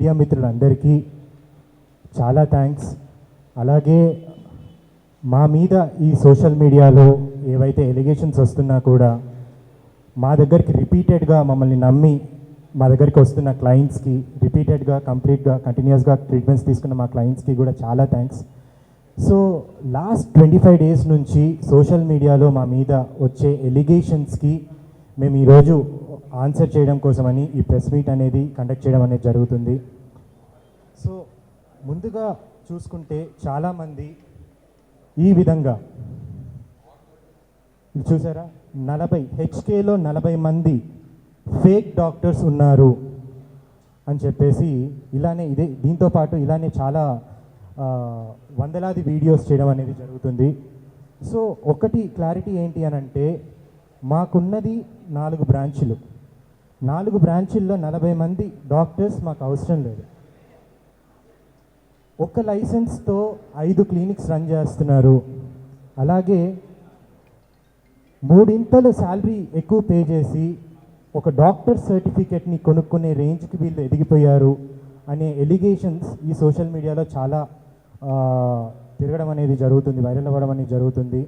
Media మిత్రులందరికీ చాలా thanks. అలాగే మా మీద ఈ సోషల్ మీడియాలో ఏవైతే ఎలిగేషన్స్ వస్తున్నా కూడా మా దగ్గరికి రిపీటెడ్గా మమ్మల్ని నమ్మి మా దగ్గరికి వస్తున్న క్లయింట్స్కి రిపీటెడ్గా కంప్లీట్గా కంటిన్యూస్గా ట్రీట్మెంట్స్ తీసుకున్న మా క్లయింట్స్కి కూడా చాలా థ్యాంక్స్. సో లాస్ట్ 25 డేస్ నుంచి సోషల్ మీడియాలో మా మీద వచ్చే ఎలిగేషన్స్కి మేము ఈరోజు ఆన్సర్ చేయడం కోసమని ఈ ప్రెస్ మీట్ అనేది కండక్ట్ చేయడం అనేది జరుగుతుంది. సో ముందుగా చూసుకుంటే చాలామంది ఈ విధంగా చూసారా, 40 హెచ్కేలో 40 మంది ఫేక్ డాక్టర్స్ ఉన్నారు అని చెప్పేసి ఇలానే దీంతోపాటు ఇలానే చాలా వందలాది వీడియోస్ చేయడం అనేది జరుగుతుంది. సో ఒకటి క్లారిటీ ఏంటి అని అంటే, మాకున్నది 4 బ్రాంచులు. 4 బ్రాంచుల్లో 40 మంది డాక్టర్స్ మాకు అవసరం లేదు. ఒక లైసెన్స్తో 5 క్లినిక్స్ రన్ చేస్తున్నారు. అలాగే 3 ఇంతలు శాలరీ ఎక్కువ పే చేసి ఒక డాక్టర్ సర్టిఫికేట్ని కొనుక్కునే రేంజ్కి వీళ్ళు ఎదిగిపోయారు అనే ఎలిగేషన్స్ ఈ సోషల్ మీడియాలో చాలా తిరగడం అనేది జరుగుతుంది, వైరల్ అవ్వడం అనేది జరుగుతుంది.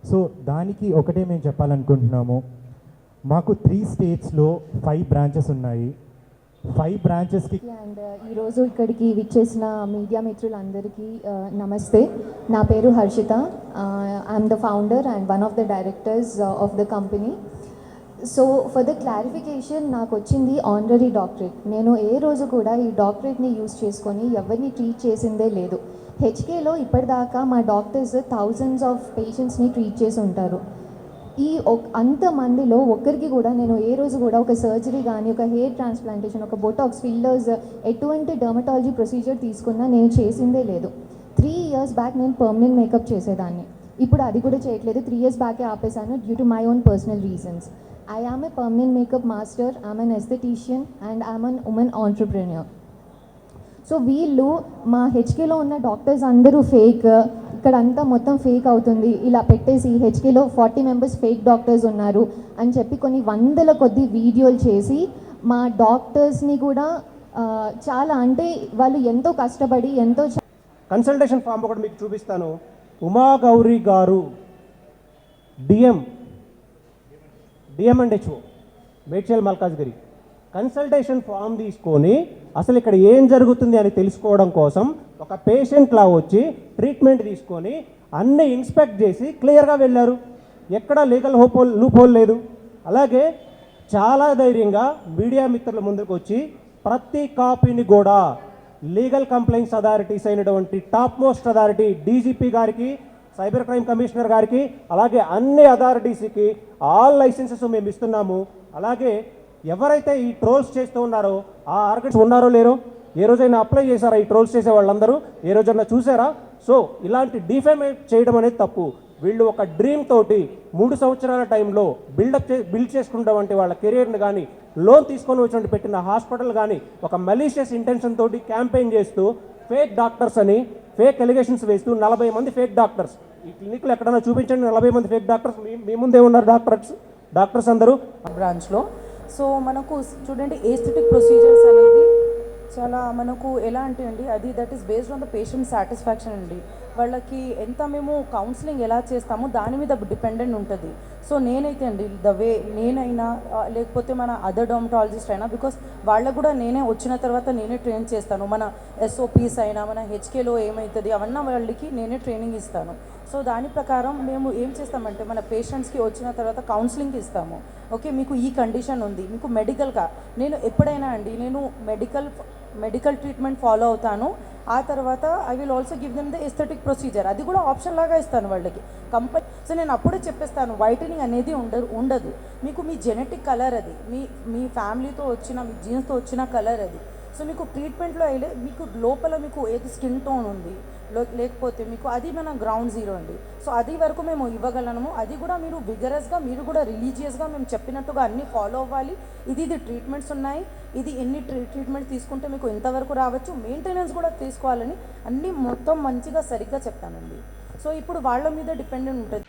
సో దానికి ఒకటే మేము చెప్పాలనుకుంటున్నాము. మాకు 3 స్టేట్స్లో 5 బ్రాంచెస్ ఉన్నాయి. 5 బ్రాంచెస్కి అండ్ ఈరోజు ఇక్కడికి విచ్చేసిన మీడియా మిత్రులందరికీ నమస్తే. నా పేరు Harshitha. I'm the founder and one of the directors of the company. So for the clarification, నాకు వచ్చింది ఆనరరీ డాక్టరేట్. నేను ఏ రోజు కూడా ఈ డాక్టరేట్ని యూజ్ చేసుకొని ఎవరిని ట్రీట్ చేసిందే లేదు. హెచ్కేలో ఇప్పటిదాకా మా డాక్టర్స్ థౌజండ్స్ ఆఫ్ పేషెంట్స్ని ట్రీట్ చేసి ఉంటారు. ఈ అంతమందిలో ఒక్కరికి కూడా నేను ఏ రోజు కూడా ఒక సర్జరీ కానీ, ఒక హెయిర్ ట్రాన్స్ప్లాంటేషన్, ఒక బొటాక్స్, ఫిల్లర్స్, ఎటువంటి డర్మటాలజీ ప్రొసీజర్ తీసుకున్నా నేను చేసిందే లేదు. 3 years బ్యాక్ నేను పర్మనెంట్ మేకప్ చేసేదాన్ని. ఇప్పుడు అది కూడా చేయట్లేదు. 3 years బ్యాకే ఆపేశాను due to my own personal reasons. I am a permanent makeup master, I am an esthetician and I am an woman entrepreneur. So వీళ్ళు మా హెచ్కేలో ఉన్న డాక్టర్స్ అందరూ ఫేక్, ఇక్కడంతా మొత్తం ఫేక్ అవుతుంది, ఇలా పెట్టేసి హెచ్కేలో 40 members ఫేక్ డాక్టర్స్ ఉన్నారు అని చెప్పి కొన్ని వందల కొద్ది వీడియోలు చేసి మా డాక్టర్స్ని కూడా చాలా, అంటే వాళ్ళు ఎంతో కష్టపడి ఎంతో కన్సల్టేషన్ ఫామ్ ఒకటి మీకు చూపిస్తాను. ఉమా గౌరీ గారు, DM and HO, Medchal Malkajgiri. Consultation form తీసుకొని అసలు ఇక్కడ ఏం జరుగుతుంది అని తెలుసుకోవడం కోసం ఒక పేషెంట్లా వచ్చి ట్రీట్మెంట్ తీసుకొని అన్నీ ఇన్స్పెక్ట్ చేసి క్లియర్గా వెళ్ళారు. ఎక్కడ లీగల్ లూప్ హోల్ లేదు. అలాగే చాలా ధైర్యంగా మీడియా మిత్రుల ముందుకు వచ్చి ప్రతి కాపీని కూడా లీగల్ కంప్లైంట్స్ అథారిటీస్ అయినటువంటి టాప్ మోస్ట్ అథారిటీ డీజీపీ గారికి, సైబర్ క్రైమ్ కమిషనర్ గారికి, అలాగే అన్ని అథారిటీస్కి ఆల్ లైసెన్సెస్ మేము ఇస్తున్నాము. అలాగే ఎవరైతే ఈ ట్రోల్స్ చేస్తూ ఉన్నారో ఆ ఆర్గన్స్ ఉన్నారో లేరో, ఏ రోజైనా అప్లై చేశారా ఈ ట్రోల్స్ చేసే వాళ్ళందరూ? ఏ రోజైనా చూసారా? సో ఇలాంటి డిఫేమేట్ చేయడం అనేది తప్పు. వీళ్ళు ఒక డ్రీమ్ తోటి 3 సంవత్సరాల టైంలో బిల్డ్ చేసుకుంటాం అంటే వాళ్ళ కెరీర్ని కానీ, లోన్ తీసుకొని వచ్చి పెట్టిన హాస్పిటల్ కానీ ఒక మలీషియస్ ఇంటెన్షన్ తోటి క్యాంపెయిన్ చేస్తూ ఫేక్ డాక్టర్స్ అని ఫేక్ ఎలిగేషన్స్ వేస్తూ 40 మంది ఫేక్ డాక్టర్స్ ఈ క్లినిక్లో ఎక్కడైనా చూపించండి. 40 మంది ఫేక్ డాక్టర్స్ మీ ముందే ఉన్నారు. డాక్టర్స్ అందరూ బ్రాంచ్లో. సో మనకు చూడండి, ఏస్థెటిక్ ప్రొసీజర్స్ అనేది చాలా మనకు ఎలా అంటే అండి, అది that is based on the patient satisfaction అండి. వాళ్ళకి ఎంత మేము కౌన్సిలింగ్ ఎలా చేస్తామో దాని మీద డిపెండెంట్ ఉంటుంది. సో నేనైతే అండి నేనైనా లేకపోతే మన అదర్ డర్మటాలజిస్ట్ అయినా, బికాస్ వాళ్ళకు కూడా నేనే వచ్చిన తర్వాత నేనే ట్రైన్ చేస్తాను. మన ఎస్ఓపీస్ అయినా, మన హెచ్కేలో ఏమవుతుంది అవన్నీ వాళ్ళకి నేనే ట్రైనింగ్ ఇస్తాను. సో దాని ప్రకారం మేము ఏం చేస్తామంటే మన పేషెంట్స్కి వచ్చిన తర్వాత కౌన్సిలింగ్ ఇస్తాము. ఓకే, మీకు ఈ కండిషన్ ఉంది, మీకు మెడికల్గా నేను ఎప్పుడైనా అండి నేను మెడికల్ ట్రీట్మెంట్ ఫాలో అవుతాను. ఆ తర్వాత I will also give them the aesthetic procedure, అది కూడా ఆప్షన్ లాగా ఇస్తాను వాళ్ళకి సో నేను అప్పుడే చెప్పేస్తాను, వైటనింగ్ అనేది ఉండదు. మీకు మీ జెనెటిక్ కలర్ అది, మీ ఫ్యామిలీతో వచ్చిన, మీ జీన్స్తో వచ్చిన కలర్ అది. సో మీకు ట్రీట్మెంట్లో అయితే మీకు లోపల మీకు ఏది స్కిన్ టోన్ ఉంది లేకపోతే మీకు అది మన గ్రౌండ్ జీరో అండి. సో అది వరకు మేము ఇవ్వగలము. అది కూడా మీరు విగరస్గా, మీరు కూడా రిలీజియస్గా మేము చెప్పినట్టుగా అన్నీ ఫాలో అవ్వాలి. ఇది ట్రీట్మెంట్స్ ఉన్నాయి, ఇది ఎన్ని ట్రీట్మెంట్ తీసుకుంటే మీకు ఇంతవరకు రావచ్చు, మెయింటెనెన్స్ కూడా తీసుకోవాలని అన్నీ మొత్తం మంచిగా సరిగ్గా చెప్తానండి. సో ఇప్పుడు వాళ్ళ మీద డిపెండెంట్ ఉంటుంది.